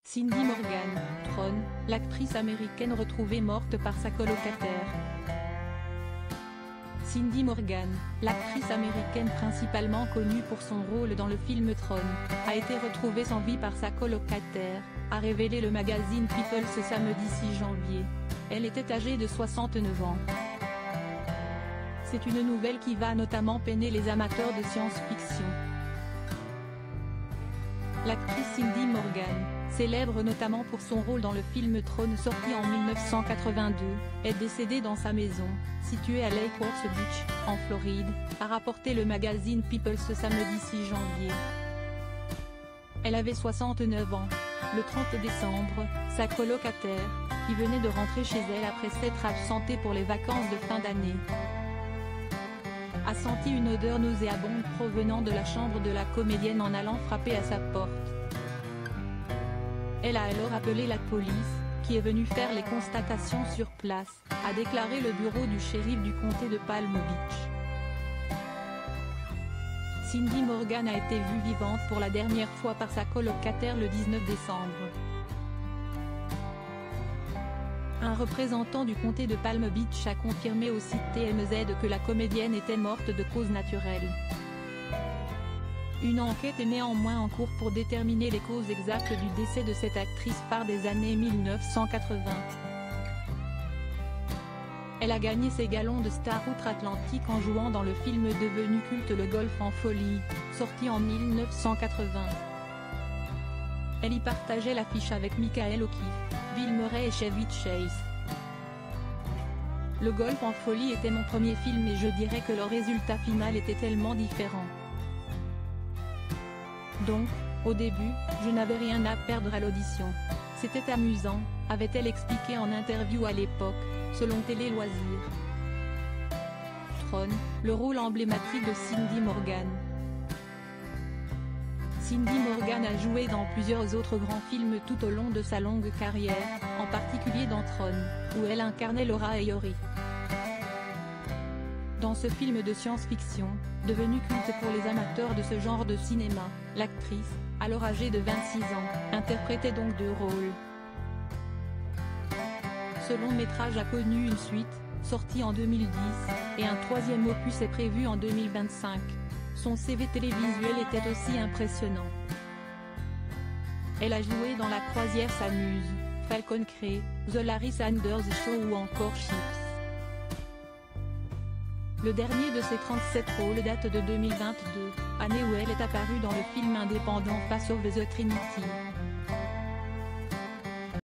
Cindy Morgan, Tron, l'actrice américaine retrouvée morte par sa colocataire. Cindy Morgan, l'actrice américaine principalement connue pour son rôle dans le film Tron, a été retrouvée sans vie par sa colocataire, a révélé le magazine People ce samedi 6 janvier. Elle était âgée de 69 ans. C'est une nouvelle qui va notamment peiner les amateurs de science-fiction. L'actrice Cindy Morgan, célèbre notamment pour son rôle dans le film Tron sorti en 1982, est décédée dans sa maison, située à Lake Worth Beach, en Floride, a rapporté le magazine People ce samedi 6 janvier. Elle avait 69 ans. Le 30 décembre, sa colocataire, qui venait de rentrer chez elle après s'être absentée pour les vacances de fin d'année, a senti une odeur nauséabonde provenant de la chambre de la comédienne en allant frapper à sa porte. Elle a alors appelé la police, qui est venue faire les constatations sur place, a déclaré le bureau du shérif du comté de Palm Beach. Cindy Morgan a été vue vivante pour la dernière fois par sa colocataire le 19 décembre. Un représentant du comté de Palm Beach a confirmé au site TMZ que la comédienne était morte de cause naturelle. Une enquête est néanmoins en cours pour déterminer les causes exactes du décès de cette actrice phare des années 1980. Elle a gagné ses galons de star outre-Atlantique en jouant dans le film devenu culte Le Golf en folie, sorti en 1980. Elle y partageait l'affiche avec Michael O'Keefe, Bill Murray et Chevy Chase. Le Golf en folie était mon premier film et je dirais que le résultat final était tellement différent. Donc, au début, je n'avais rien à perdre à l'audition. C'était amusant, avait-elle expliqué en interview à l'époque, selon Télé Loisirs. Tron, le rôle emblématique de Cindy Morgan. Cindy Morgan a joué dans plusieurs autres grands films tout au long de sa longue carrière, en particulier dans Tron, où elle incarnait Laura Ayorí. Dans ce film de science-fiction, devenu culte pour les amateurs de ce genre de cinéma, l'actrice, alors âgée de 26 ans, interprétait donc deux rôles. Ce long métrage a connu une suite, sortie en 2010, et un troisième opus est prévu en 2025. Son CV télévisuel était aussi impressionnant. Elle a joué dans La Croisière s'amuse, Falcon Crest, The Larry Sanders Show ou encore Chips. Le dernier de ses 37 rôles date de 2022, année où elle est apparue dans le film indépendant Face of the Trinity.